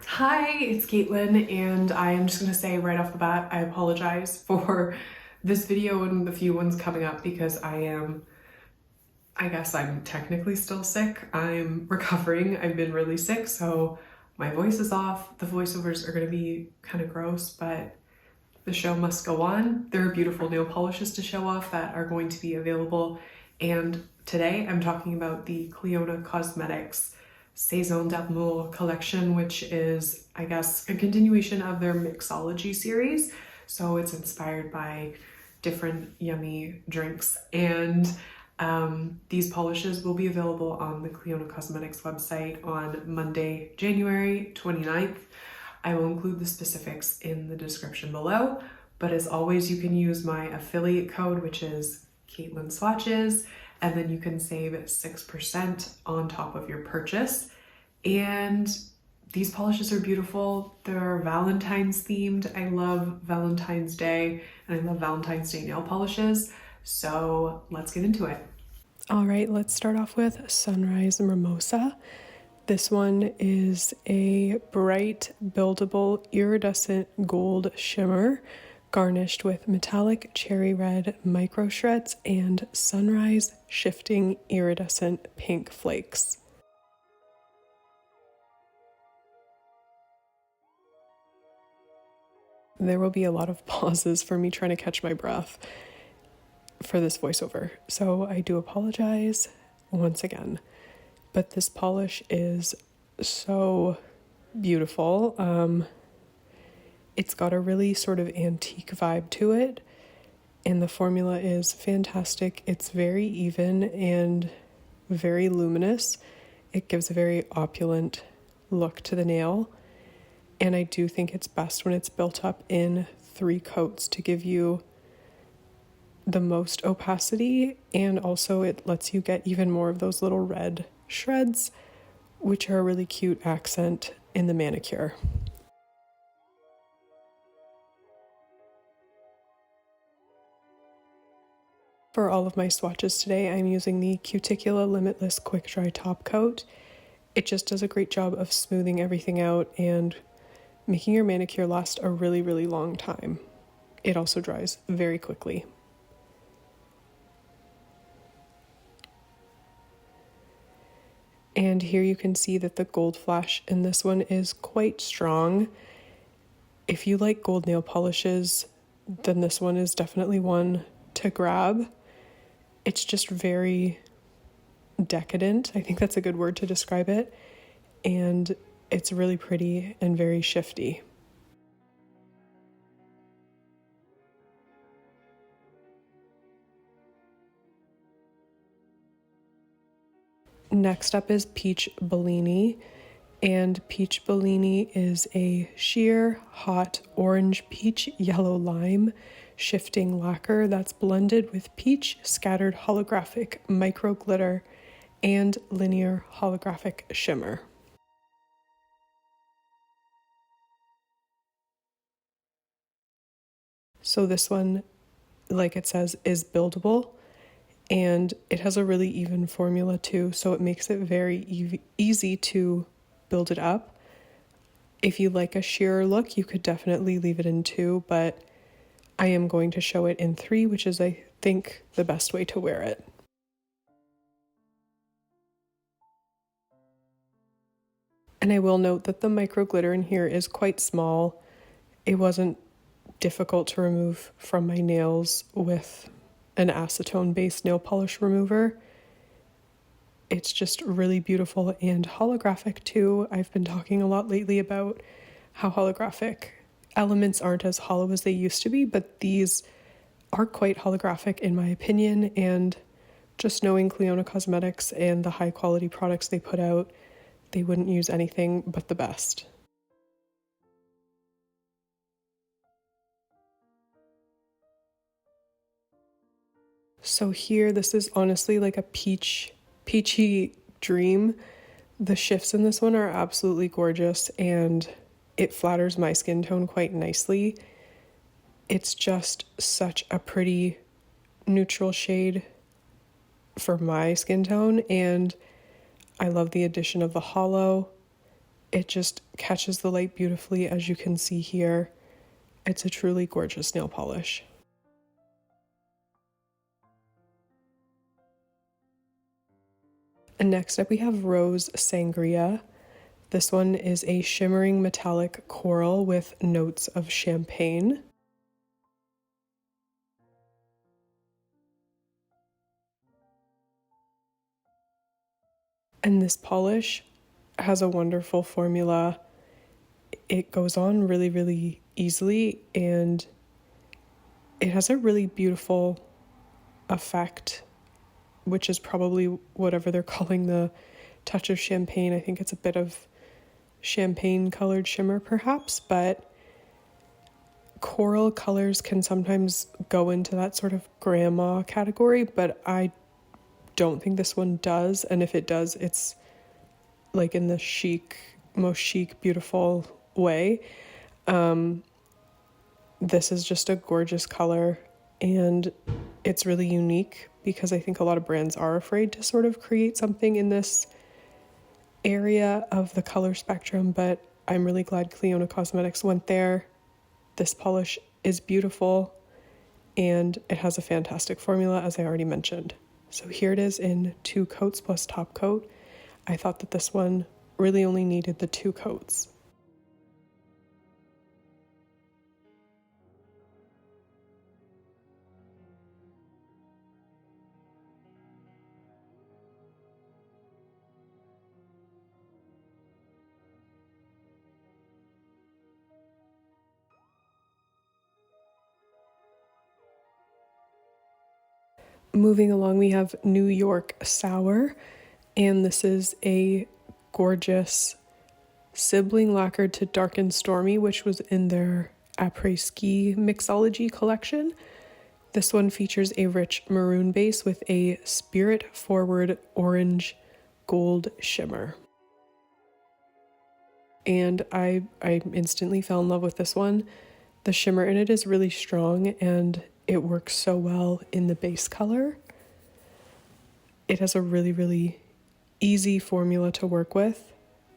Hi, it's Caitlin, and I am just gonna say right off the bat, I apologize for this video and the few ones coming up because I guess I'm technically still sick. I'm recovering. I've been really sick, so my voice is off. The voiceovers are gonna be kind of gross, but the show must go on. There are beautiful nail polishes to show off that are going to be available, and today I'm talking about the Clionadh Cosmetics Saison d'Amour collection, which is, I guess, a continuation of their mixology series. So it's inspired by different yummy drinks. And these polishes will be available on the Clionadh Cosmetics website on Monday, January 29th. I will include the specifics in the description below, but as always, you can use my affiliate code, which is Caitlin Swatches, and then you can save 6% on top of your purchase. And these polishes are beautiful. They're Valentine's themed. I love Valentine's Day and I love Valentine's Day nail polishes. So let's get into it. All right, let's start off with Sunrise Mimosa. This one is a bright, buildable, iridescent gold shimmer garnished with metallic cherry red micro shreds and sunrise shifting iridescent pink flakes. There will be a lot of pauses for me trying to catch my breath for this voiceover, so I do apologize once again. But this polish is so beautiful. It's got a really sort of antique vibe to it, and the formula is fantastic. It's very even and very luminous. It gives a very opulent look to the nail, and I do think it's best when it's built up in 3 coats to give you the most opacity, and also it lets you get even more of those little red shreds, which are a really cute accent in the manicure. For all of my swatches today, I'm using the Cuticula Limitless Quick Dry Top Coat. It just does a great job of smoothing everything out and making your manicure last a really, really long time. It also dries very quickly. And here you can see that the gold flash in this one is quite strong. If you like gold nail polishes, then this one is definitely one to grab. It's just very decadent. I think that's a good word to describe it. And it's really pretty and very shifty. Next up is Peach Bellini, and Peach Bellini is a sheer, hot orange peach yellow lime shifting lacquer that's blended with peach scattered holographic micro glitter and linear holographic shimmer. So this one, like it says, is buildable. And it has a really even formula too, so it makes it very easy to build it up. If you like a sheer look, you could definitely leave it in 2, but I am going to show it in 3, which is, I think, the best way to wear it. And I will note that the micro glitter in here is quite small. It wasn't difficult to remove from my nails with an acetone-based nail polish remover. It's just really beautiful and holographic too. I've been talking a lot lately about how holographic elements aren't as hollow as they used to be, but these are quite holographic in my opinion, and just knowing Clionadh Cosmetics and the high quality products they put out, they wouldn't use anything but the best. So here, this is honestly like a peachy dream. The shifts in this one are absolutely gorgeous and it flatters my skin tone quite nicely. It's just such a pretty neutral shade for my skin tone, and I love the addition of the hollow. It just catches the light beautifully, as you can see here. It's a truly gorgeous nail polish. And next up we have Rose Sangria. This one is a shimmering metallic coral with notes of champagne. And this polish has a wonderful formula. It goes on really, really easily, and it has a really beautiful effect, which is probably whatever they're calling the touch of champagne. I think it's a bit of champagne colored shimmer perhaps, but coral colors can sometimes go into that sort of grandma category, but I don't think this one does. And if it does, it's like in the most chic, beautiful way. This is just a gorgeous color, and it's really unique because I think a lot of brands are afraid to sort of create something in this area of the color spectrum, but I'm really glad Clionadh Cosmetics went there. This polish is beautiful, and it has a fantastic formula, as I already mentioned. So here it is in 2 coats plus top coat. I thought that this one really only needed the 2 coats. Moving along, we have New York Sour, and this is a gorgeous sibling lacquered to Dark and Stormy, which was in their après-ski mixology collection. This one features a rich maroon base with a spirit-forward orange gold shimmer. And I instantly fell in love with this one. The shimmer in it is really strong, and it works so well in the base color. It has a really, really easy formula to work with,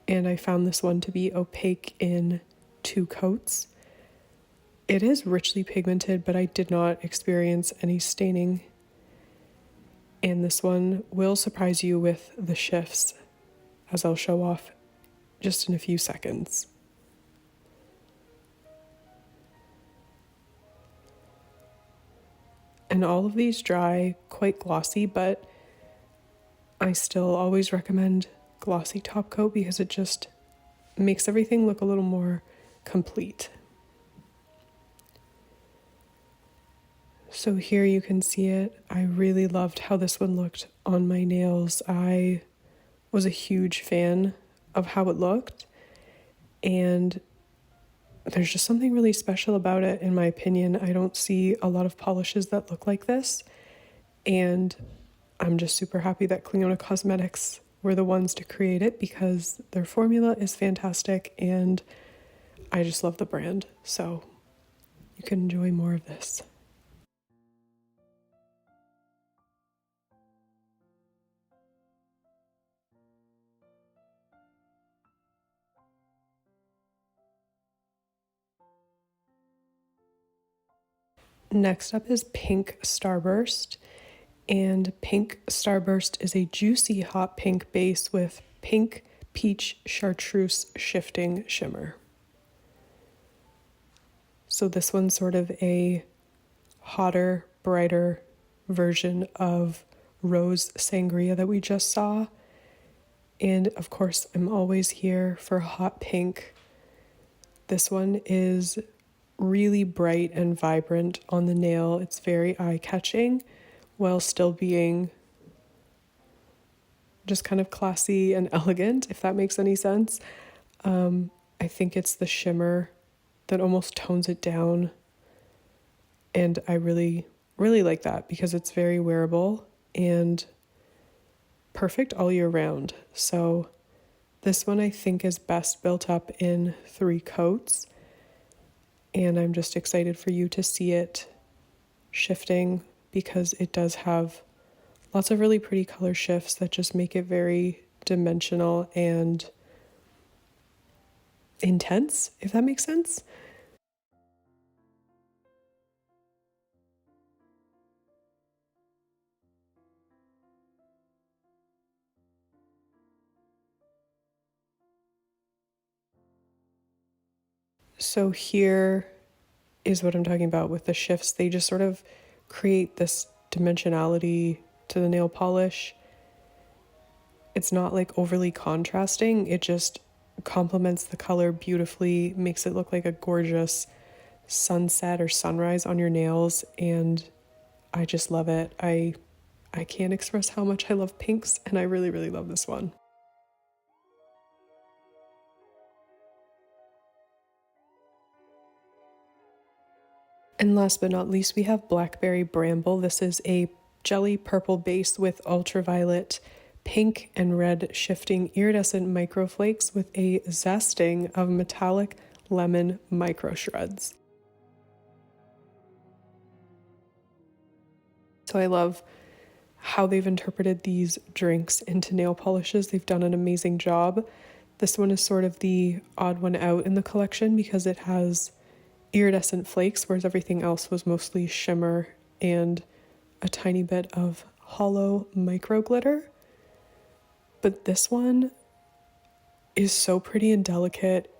and I found this one to be opaque in 2 coats. It is richly pigmented, but I did not experience any staining. And this one will surprise you with the shifts, as I'll show off just in a few seconds. And all of these dry quite glossy, but I still always recommend glossy top coat because it just makes everything look a little more complete. So here you can see it. I really loved how this one looked on my nails. I was a huge fan of how it looked, and there's just something really special about it, in my opinion. I don't see a lot of polishes that look like this, and I'm just super happy that Clionadh Cosmetics were the ones to create it because their formula is fantastic, and I just love the brand. So you can enjoy more of this. Next up is Pink Starburst, and Pink Starburst is a juicy hot pink base with pink peach chartreuse shifting shimmer. So this one's sort of a hotter, brighter version of Rose Sangria that we just saw. And of course, I'm always here for hot pink. This one is really bright and vibrant on the nail. It's very eye-catching while still being just kind of classy and elegant, if that makes any sense. I think it's the shimmer that almost tones it down, and I really, really like that because it's very wearable and perfect all year round. So this one I think is best built up in 3 coats. And I'm just excited for you to see it shifting because it does have lots of really pretty color shifts that just make it very dimensional and intense, if that makes sense. So here is what I'm talking about with the shifts. They just sort of create this dimensionality to the nail polish. It's not like overly contrasting. It just complements the color beautifully, makes it look like a gorgeous sunset or sunrise on your nails, and I just love it. I can't express how much I love pinks, and I really, really love this one. And last but not least, we have Blackberry Bramble. This is a jelly purple base with ultraviolet pink and red shifting iridescent microflakes with a zesting of metallic lemon micro shreds. So I love how they've interpreted these drinks into nail polishes. They've done an amazing job. This one is sort of the odd one out in the collection because it has iridescent flakes, whereas everything else was mostly shimmer and a tiny bit of hollow micro glitter. But this one is so pretty and delicate.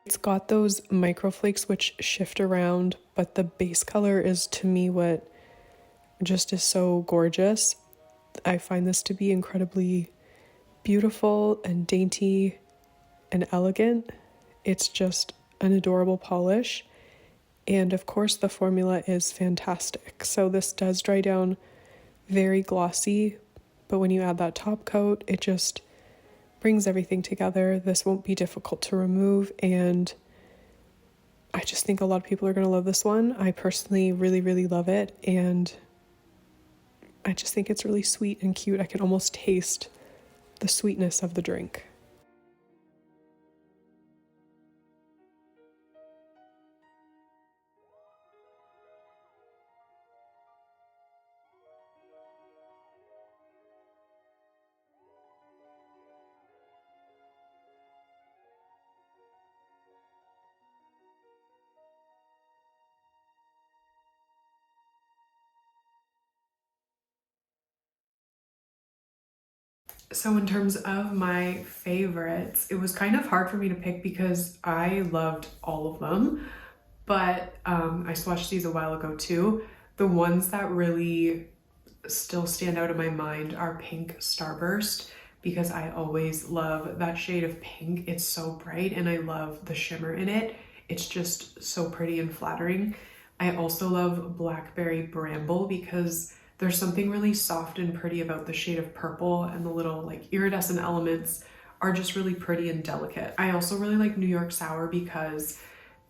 It's got those microflakes which shift around, but the base color is, to me, what just is so gorgeous. I find this to be incredibly beautiful and dainty and elegant. It's just an adorable polish. And of course, the formula is fantastic. So this does dry down very glossy, but when you add that top coat, it just brings everything together. This won't be difficult to remove, and I just think a lot of people are going to love this one. I personally really, really love it, and I just think it's really sweet and cute. I can almost taste the sweetness of the drink. So in terms of my favorites, it was kind of hard for me to pick because I loved all of them, but I swatched these a while ago too. The ones that really still stand out in my mind are Pink Starburst, because I always love that shade of pink. It's so bright and I love the shimmer in it. It's just so pretty and flattering. I also love Blackberry Bramble because there's something really soft and pretty about the shade of purple, and the little like iridescent elements are just really pretty and delicate. I also really like New York Sour because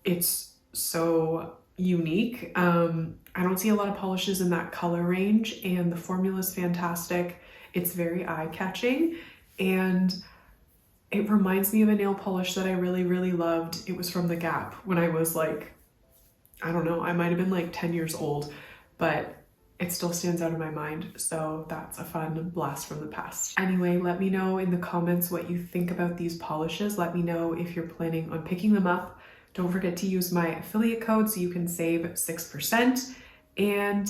it's so unique. I don't see a lot of polishes in that color range, and the formula is fantastic. It's very eye-catching, and it reminds me of a nail polish that I really, really loved. It was from The Gap when I was like, I don't know, I might have been like 10 years old, but it still stands out in my mind. So that's a fun blast from the past. Anyway, let me know in the comments what you think about these polishes. Let me know if you're planning on picking them up. Don't forget to use my affiliate code so you can save 6%. And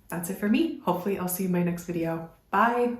that's it for me. Hopefully I'll see you in my next video. Bye.